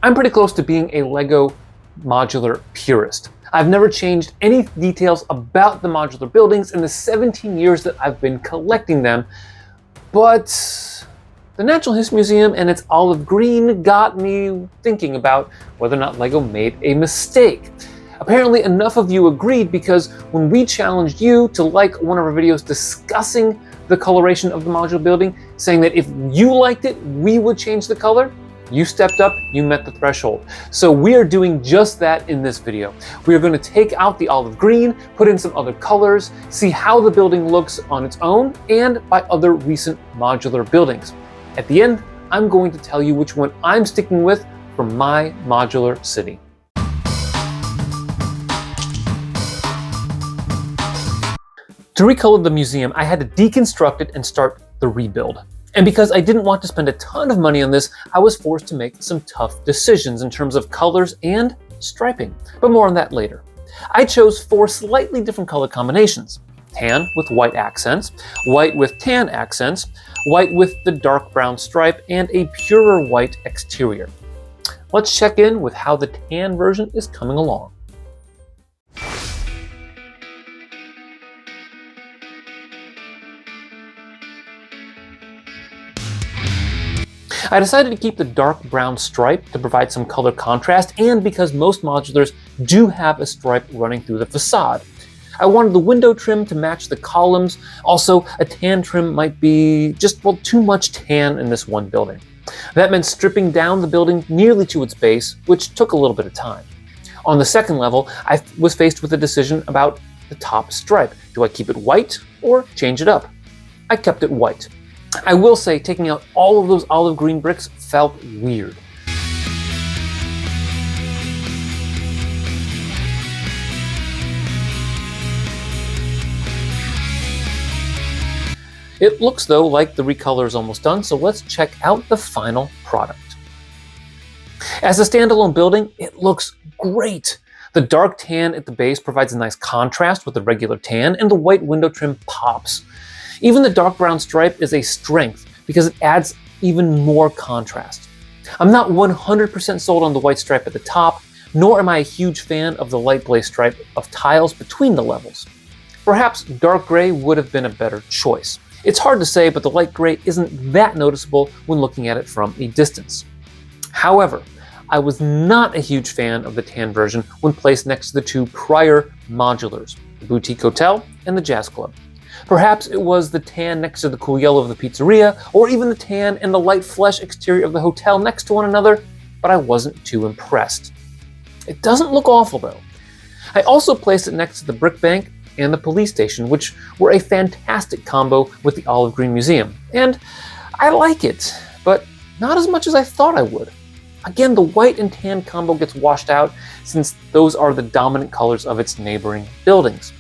I'm pretty close to being a LEGO modular purist. I've never changed any details about the modular buildings in the 17 years that I've been collecting them, but the Natural History Museum and its olive green got me thinking about whether or not LEGO made a mistake. Apparently enough of you agreed, because when we challenged you to like one of our videos discussing the coloration of the modular building, saying that if you liked it, we would change the color, you stepped up, you met the threshold. So we are doing just that in this video. We are going to take out the olive green, put in some other colors, see how the building looks on its own and by other recent modular buildings. At the end, I'm going to tell you which one I'm sticking with for my modular city. To recolor the museum, I had to deconstruct it and start the rebuild. And because I didn't want to spend a ton of money on this, I was forced to make some tough decisions in terms of colors and striping, but more on that later. I chose 4 slightly different color combinations: tan with white accents, white with tan accents, white with the dark brown stripe, and a purer white exterior. Let's check in with how the tan version is coming along. I decided to keep the dark brown stripe to provide some color contrast, and because most modulars do have a stripe running through the facade. I wanted the window trim to match the columns. Also, a tan trim might be just, well, too much tan in this one building. That meant stripping down the building nearly to its base, which took a little bit of time. On the second level, I was faced with a decision about the top stripe. Do I keep it white or change it up? I kept it white. I will say, taking out all of those olive green bricks felt weird. It looks though like the recolor is almost done, so let's check out the final product. As a standalone building, it looks great. The dark tan at the base provides a nice contrast with the regular tan, and the white window trim pops. Even the dark brown stripe is a strength because it adds even more contrast. I'm not 100% sold on the white stripe at the top, nor am I a huge fan of the light blaze stripe of tiles between the levels. Perhaps dark gray would have been a better choice. It's hard to say, but the light gray isn't that noticeable when looking at it from a distance. However, I was not a huge fan of the tan version when placed next to the 2 prior modulars, the Boutique Hotel and the Jazz Club. Perhaps it was the tan next to the cool yellow of the pizzeria, or even the tan and the light flesh exterior of the hotel next to one another, but I wasn't too impressed. It doesn't look awful though. I also placed it next to the brick bank and the police station, which were a fantastic combo with the olive green museum. And I like it, but not as much as I thought I would. Again, the white and tan combo gets washed out since those are the dominant colors of its neighboring buildings.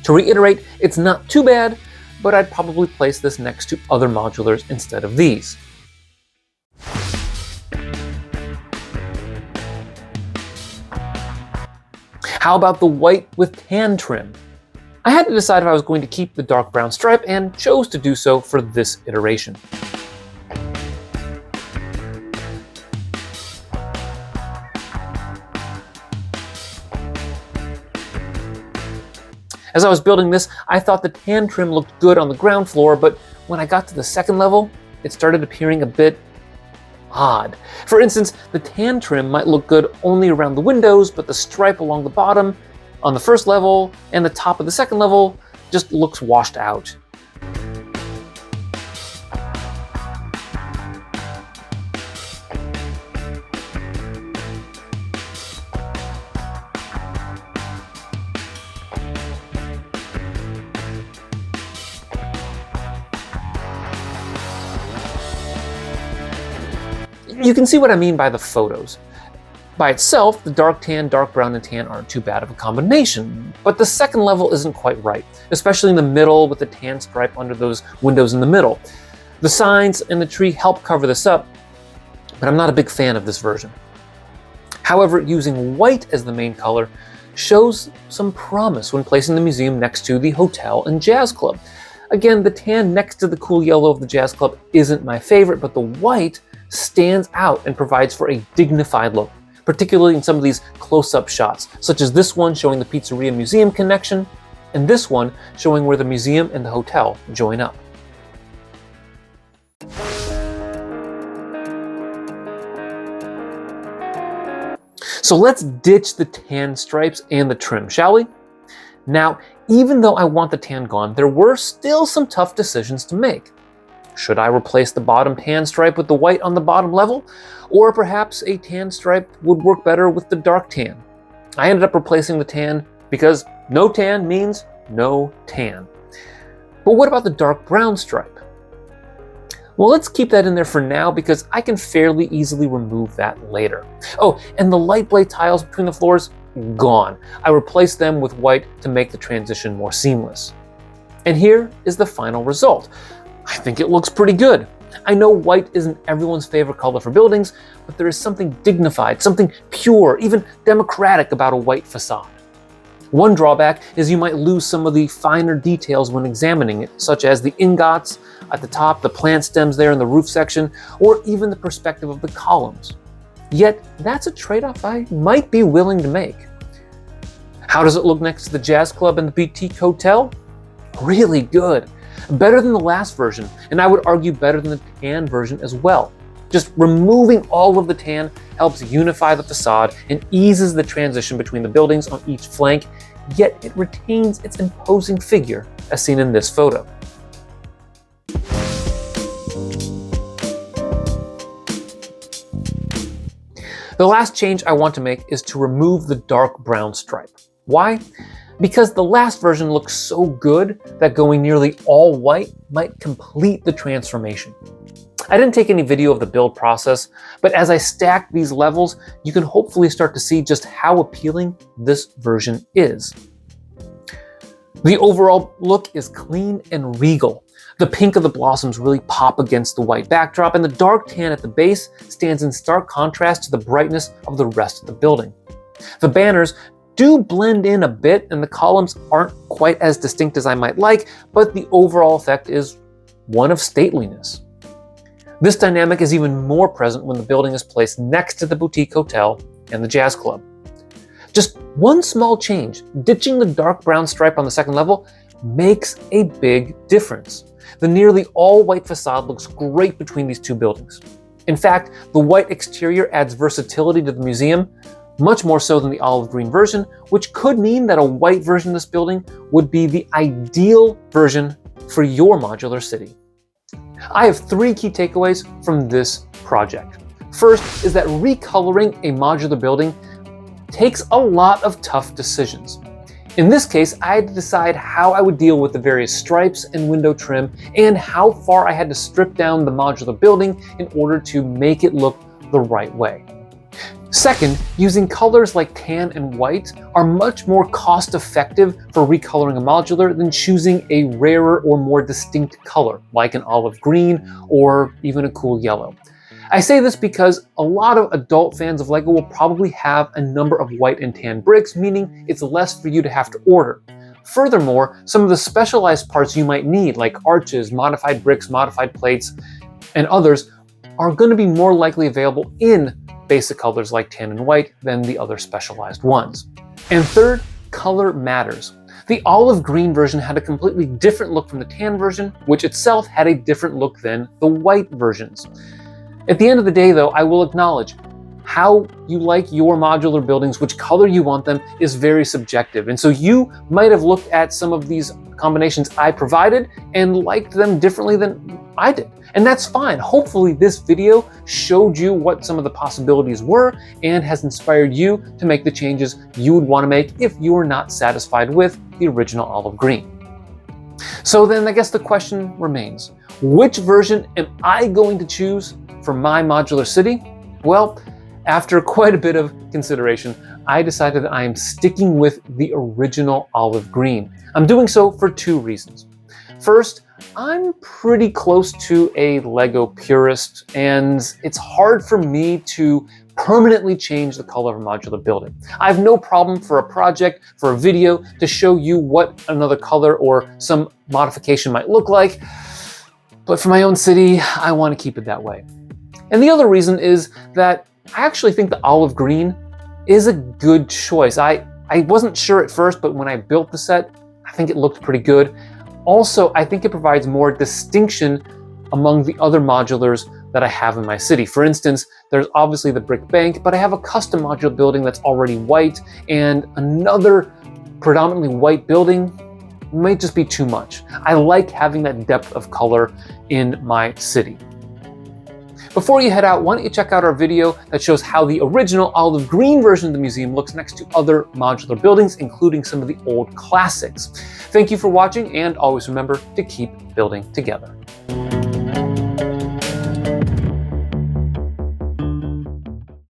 To reiterate, it's not too bad, but I'd probably place this next to other modulars instead of these. How about the white with tan trim? I had to decide if I was going to keep the dark brown stripe and chose to do so for this iteration. As I was building this, I thought the tan trim looked good on the ground floor, but when I got to the second level, it started appearing a bit odd. For instance, the tan trim might look good only around the windows, but the stripe along the bottom on the first level and the top of the second level just looks washed out. You can see what I mean by the photos. By itself, the dark tan, dark brown, and tan aren't too bad of a combination, but the second level isn't quite right, especially in the middle with the tan stripe under those windows in the middle. The signs and the tree help cover this up, but I'm not a big fan of this version. However, using white as the main color shows some promise when placing the museum next to the hotel and jazz club. Again, the tan next to the cool yellow of the jazz club isn't my favorite, but the white stands out and provides for a dignified look, particularly in some of these close-up shots, such as this one showing the pizzeria museum connection, and this one showing where the museum and the hotel join up. So let's ditch the tan stripes and the trim, shall we? Now, even though I want the tan gone, there were still some tough decisions to make. Should I replace the bottom tan stripe with the white on the bottom level? Or perhaps a tan stripe would work better with the dark tan? I ended up replacing the tan because no tan means no tan. But what about the dark brown stripe? Well, let's keep that in there for now because I can fairly easily remove that later. Oh, and the light blade tiles between the floors, gone. I replaced them with white to make the transition more seamless. And here is the final result. I think it looks pretty good. I know white isn't everyone's favorite color for buildings, but there is something dignified, something pure, even democratic about a white facade. One drawback is you might lose some of the finer details when examining it, such as the ingots at the top, the plant stems there in the roof section, or even the perspective of the columns. Yet, that's a trade-off I might be willing to make. How does it look next to the Jazz Club and the Boutique Hotel? Really good. Better than the last version, and I would argue better than the tan version as well. Just removing all of the tan helps unify the facade and eases the transition between the buildings on each flank, yet it retains its imposing figure as seen in this photo. The last change I want to make is to remove the dark brown stripe. Why? Because the last version looks so good that going nearly all white might complete the transformation. I didn't take any video of the build process, but as I stack these levels, you can hopefully start to see just how appealing this version is. The overall look is clean and regal. The pink of the blossoms really pop against the white backdrop, and the dark tan at the base stands in stark contrast to the brightness of the rest of the building. The banners do blend in a bit, and the columns aren't quite as distinct as I might like, but the overall effect is one of stateliness. This dynamic is even more present when the building is placed next to the Boutique Hotel and the Jazz Club. Just one small change, ditching the dark brown stripe on the second level, makes a big difference. The nearly all-white facade looks great between these two buildings. In fact, the white exterior adds versatility to the museum, much more so than the olive green version, which could mean that a white version of this building would be the ideal version for your modular city. I have 3 key takeaways from this project. First is that recoloring a modular building takes a lot of tough decisions. In this case, I had to decide how I would deal with the various stripes and window trim and how far I had to strip down the modular building in order to make it look the right way. Second, using colors like tan and white are much more cost-effective for recoloring a modular than choosing a rarer or more distinct color, like an olive green or even a cool yellow. I say this because a lot of adult fans of LEGO will probably have a number of white and tan bricks, meaning it's less for you to have to order. Furthermore, some of the specialized parts you might need, like arches, modified bricks, modified plates, and others, are going to be more likely available in basic colors like tan and white than the other specialized ones. And third, color matters. The olive green version had a completely different look from the tan version, which itself had a different look than the white versions. At the end of the day, though, I will acknowledge how you like your modular buildings, which color you want them, is very subjective. And so you might have looked at some of these combinations I provided and liked them differently than I did. And that's fine. Hopefully this video showed you what some of the possibilities were and has inspired you to make the changes you would want to make if you are not satisfied with the original olive green. So then I guess the question remains, which version am I going to choose for my modular city? Well, after quite a bit of consideration, I decided that I am sticking with the original olive green. I'm doing so for 2 reasons. First, I'm pretty close to a LEGO purist, and it's hard for me to permanently change the color of a modular building. I have no problem for a project, for a video, to show you what another color or some modification might look like, but for my own city, I want to keep it that way. And the other reason is that I actually think the olive green is a good choice. I wasn't sure at first, but when I built the set, I think it looked pretty good. Also, I think it provides more distinction among the other modulars that I have in my city. For instance, there's obviously the brick bank, but I have a custom modular building that's already white, and another predominantly white building might just be too much. I like having that depth of color in my city. Before you head out, why don't you check out our video that shows how the original olive green version of the museum looks next to other modular buildings, including some of the old classics. Thank you for watching, and always remember to keep building together.